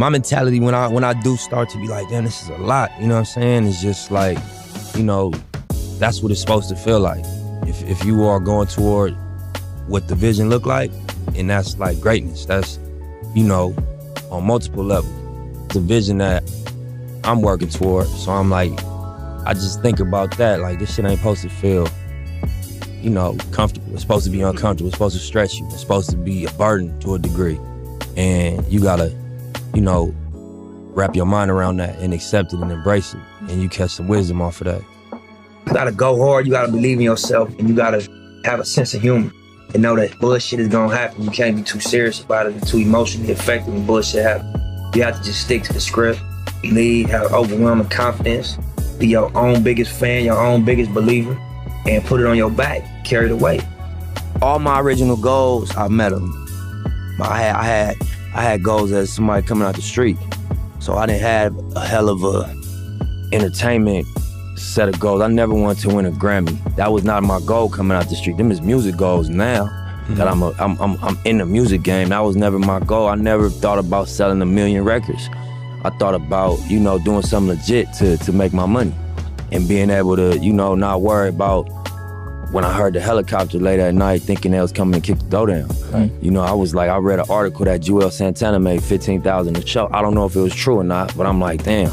my mentality when I do start to be like, damn, this is a lot, you know what I'm saying? It's just like, you know, that's what it's supposed to feel like. If you are going toward what the vision look like, and that's like greatness, that's, you know, on multiple levels. The vision that I'm working toward, so I'm like, I just think about that, like this shit ain't supposed to feel, you know, comfortable. It's supposed to be uncomfortable. It's supposed to stretch you. It's supposed to be a burden to a degree. And you gotta, you know, wrap your mind around that and accept it and embrace it. And you catch some wisdom off of that. You gotta go hard, you gotta believe in yourself, and you gotta have a sense of humor and know that bullshit is gonna happen. You can't be too serious about it and too emotionally affected when bullshit happens. You have to just stick to the script, believe, have overwhelming confidence, be your own biggest fan, your own biggest believer, and put it on your back, carry the weight. All my original goals, I met them. I had goals as somebody coming out the street. So I didn't have a hell of a entertainment set of goals. I never wanted to win a Grammy. That was not my goal coming out the street. Them is music goals now. That I'm in the music game. That was never my goal. I never thought about selling 1 million records. I thought about, you know, doing something legit to make my money and being able to, you know, not worry about when I heard the helicopter late at night thinking they was coming to kick the door down. Right. You know, I was like, I read an article that Joel Santana made $15,000 a show. I don't know if it was true or not, but I'm like, damn,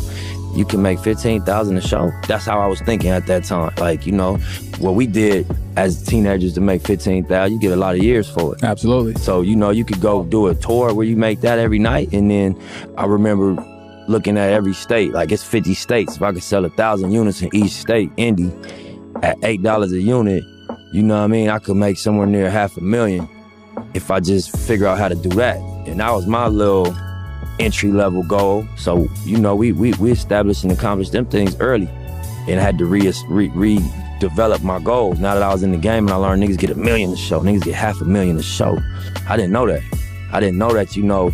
you can make $15,000 a show? That's how I was thinking at that time. Like, you know, what we did as teenagers to make $15,000, you get a lot of years for it. Absolutely. So, you know, you could go do a tour where you make that every night. And then I remember looking at every state, like it's 50 states. If I could sell 1,000 units in each state, indie, at $8 a unit, you know what I mean? I could make somewhere near $500,000 if I just figure out how to do that. And that was my little entry-level goal. So, you know, we established and accomplished them things early and I had to redevelop my goals. Now that I was in the game and I learned niggas get $1 million a show, niggas get $500,000 a show. I didn't know that. I didn't know that, you know,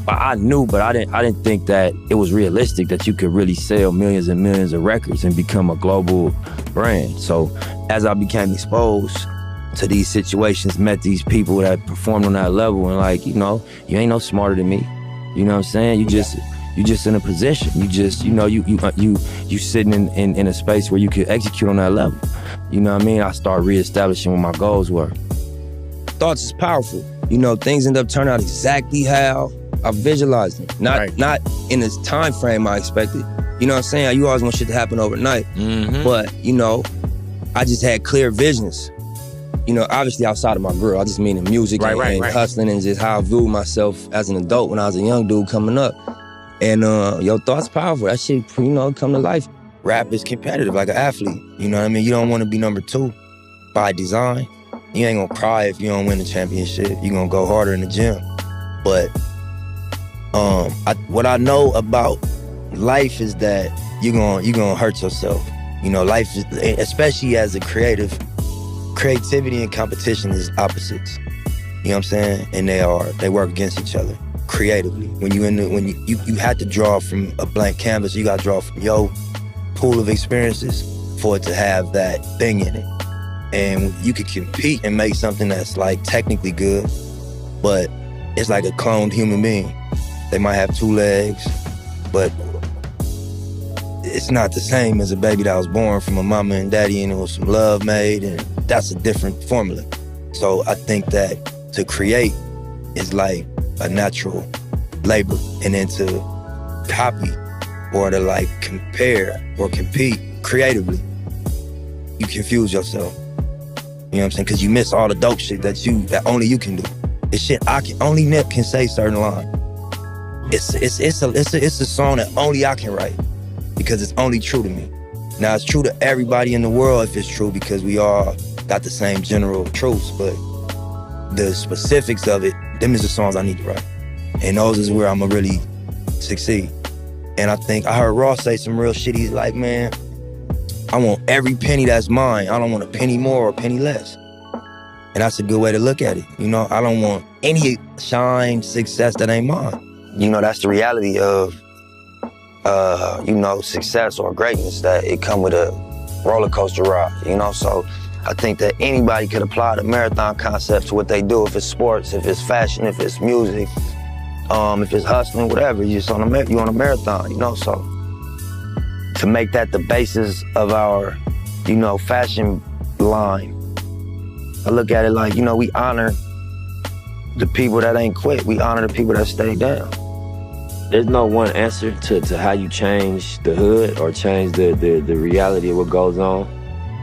I knew, but I didn't think that it was realistic that you could really sell millions and millions of records and become a global brand. So as I became exposed to these situations, met these people that performed on that level, and like, you know, you ain't no smarter than me. You know what I'm saying? You just in a position. You just, you know, you sitting in a space where you could execute on that level. You know what I mean? I started reestablishing what my goals were. Thoughts is powerful. You know, things end up turning out exactly how I visualized it. Not in the time frame I expected. You know what I'm saying? You always want shit to happen overnight. But, you know, I just had clear visions. You know, obviously outside of my grill. I just mean in music and hustling and just how I viewed myself as an adult when I was a young dude coming up. And your thoughts powerful. That shit, you know, come to life. Rap is competitive like an athlete. You know what I mean? You don't want to be number 2 by design. You ain't gonna cry if you don't win the championship. You gonna go harder in the gym. But what I know about life is that you gonna hurt yourself. You know, life is, especially as a creative, creativity and competition is opposites. You know what I'm saying? And they work against each other creatively. When you had to draw from a blank canvas, you gotta draw from your pool of experiences for it to have that thing in it. And you could compete and make something that's like technically good, but it's like a cloned human being. They might have 2 legs, but it's not the same as a baby that was born from a mama and daddy and it was some love made, and that's a different formula. So I think that to create is like a natural labor, and then to copy or to like compare or compete creatively, you confuse yourself. You know what I'm saying? Because you miss all the dope shit that only you can do. It's shit only Nip can say certain line. It's a song that only I can write because it's only true to me. Now it's true to everybody in the world if it's true because we all got the same general truths, but the specifics of it, them is the songs I need to write. And those is where I'ma really succeed. And I think I heard Ross say some real shit. He's like, man, I want every penny that's mine. I don't want a penny more or a penny less. And that's a good way to look at it. You know, I don't want any shine, success that ain't mine. You know, that's the reality of, you know, success or greatness, that it come with a roller coaster ride, you know? So I think that anybody could apply the marathon concept to what they do, if it's sports, if it's fashion, if it's music. If it's hustling, whatever, you on a marathon, you know. So to make that the basis of our, you know, fashion line, I look at it like, you know, we honor the people that ain't quit. We honor the people that stay down. There's no one answer to how you change the hood or change the reality of what goes on.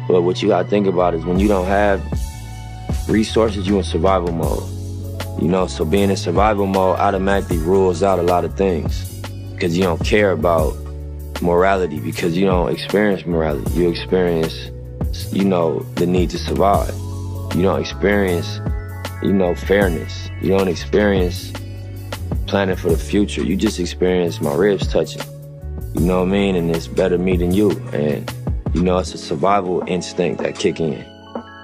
But what you gotta think about is when you don't have resources, you in survival mode. You know, so being in survival mode automatically rules out a lot of things because you don't care about morality, because you don't experience morality. You experience, you know, the need to survive. You don't experience, you know, fairness. You don't experience planning for the future. You just experience my ribs touching. You know what I mean? And it's better me than you. And, you know, it's a survival instinct that kick in.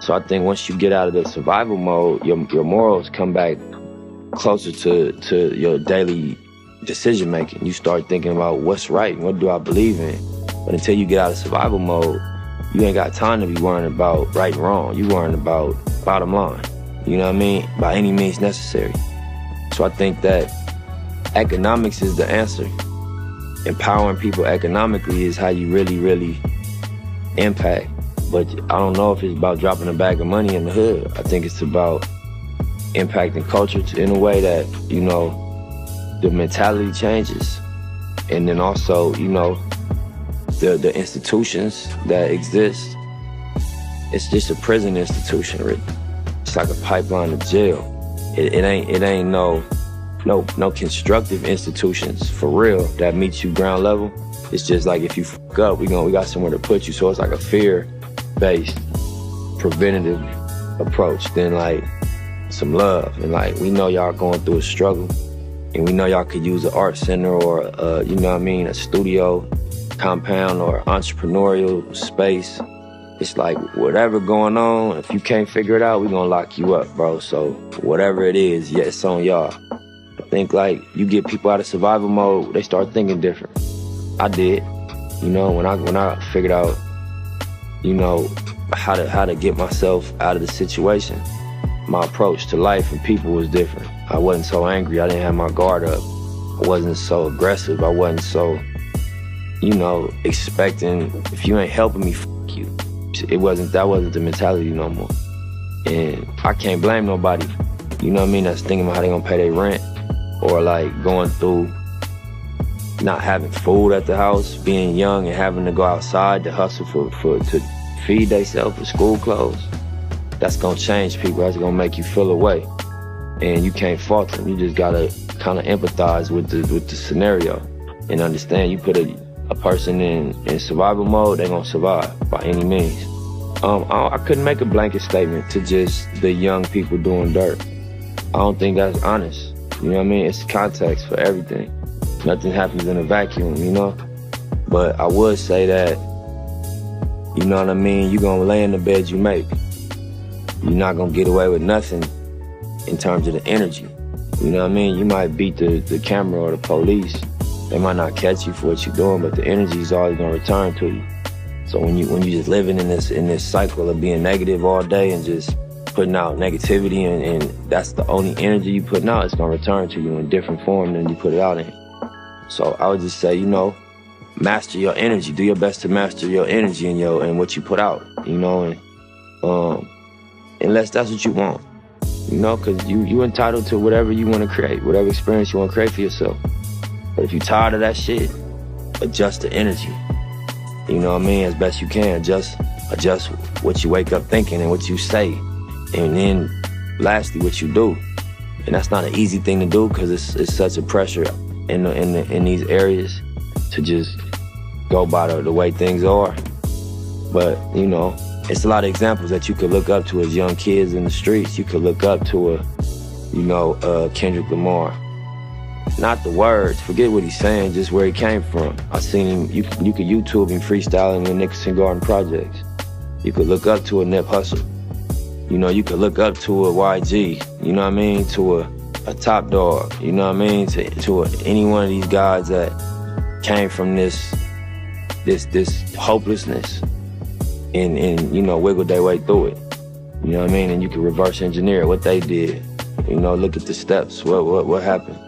So I think once you get out of the survival mode, your morals come back closer to your daily decision making. You start thinking about what's right and what do I believe in. But until you get out of survival mode, you ain't got time to be worrying about right and wrong. You worrying about bottom line. You know what I mean? By any means necessary. So I think that economics is the answer. Empowering people economically is how you really, really impact. But I don't know if it's about dropping a bag of money in the hood. I think it's about impacting culture in a way that, you know, the mentality changes. And then also, you know, the institutions that exist, it's just a prison institution, really. It's like a pipeline to jail. It ain't no constructive institutions for real that meets you ground level. It's just like if you fuck up, we got somewhere to put you. So it's like a fear-based, preventative approach than like some love. And like, we know y'all going through a struggle, and we know y'all could use an art center or you know what I mean, a studio compound or entrepreneurial space. It's like, whatever going on, if you can't figure it out, we gonna lock you up, bro. So whatever it is, yeah, it's on y'all. I think like you get people out of survival mode, they start thinking different. I did, you know, when I figured out, you know, how to get myself out of the situation, my approach to life and people was different. I wasn't so angry. I didn't have my guard up. I wasn't so aggressive. I wasn't so, you know, expecting, if you ain't helping me, fuck you. That wasn't the mentality no more. And I can't blame nobody, you know what I mean, that's thinking about how they gonna pay their rent, or like going through not having food at the house, being young and having to go outside to hustle to feed themselves for school clothes. That's gonna change people. That's gonna make you feel away. And you can't fault them. You just gotta kind of empathize with the scenario and understand. You put a person in survival mode, they're gonna survive by any means. I couldn't make a blanket statement to just the young people doing dirt. I don't think that's honest. You know what I mean? It's context for everything. Nothing happens in a vacuum, you know? But I would say that, you know what I mean, you're gonna lay in the bed you make. You're not gonna get away with nothing in terms of the energy. You know what I mean? You might beat the camera or the police. They might not catch you for what you're doing, but the energy is always gonna return to you. So when you just living in this cycle of being negative all day and just putting out negativity and that's the only energy you putting out, it's gonna return to you in different form than you put it out in. So I would just say, you know, master your energy. Do your best to master your energy and what you put out, you know, and unless that's what you want, you know, because you entitled to whatever you want to create, whatever experience you want to create for yourself. But if you're tired of that shit, adjust the energy. You know what I mean? As best you can, adjust what you wake up thinking and what you say. And then lastly, what you do. And that's not an easy thing to do because it's such a pressure in these areas to just go by the way things are. But, you know, it's a lot of examples that you could look up to as young kids in the streets. You could look up to Kendrick Lamar. Not the words, forget what he's saying, just where he came from. I seen him, you could YouTube him freestyling in Nicholson Garden Projects. You could look up to a Nip Hussle. You know, you could look up to a YG, you know what I mean, to a Top Dog, you know what I mean, to any one of these guys that came from this hopelessness and you know, wiggled their way through it. You know what I mean? And you could reverse engineer what they did. You know, look at the steps, what happened.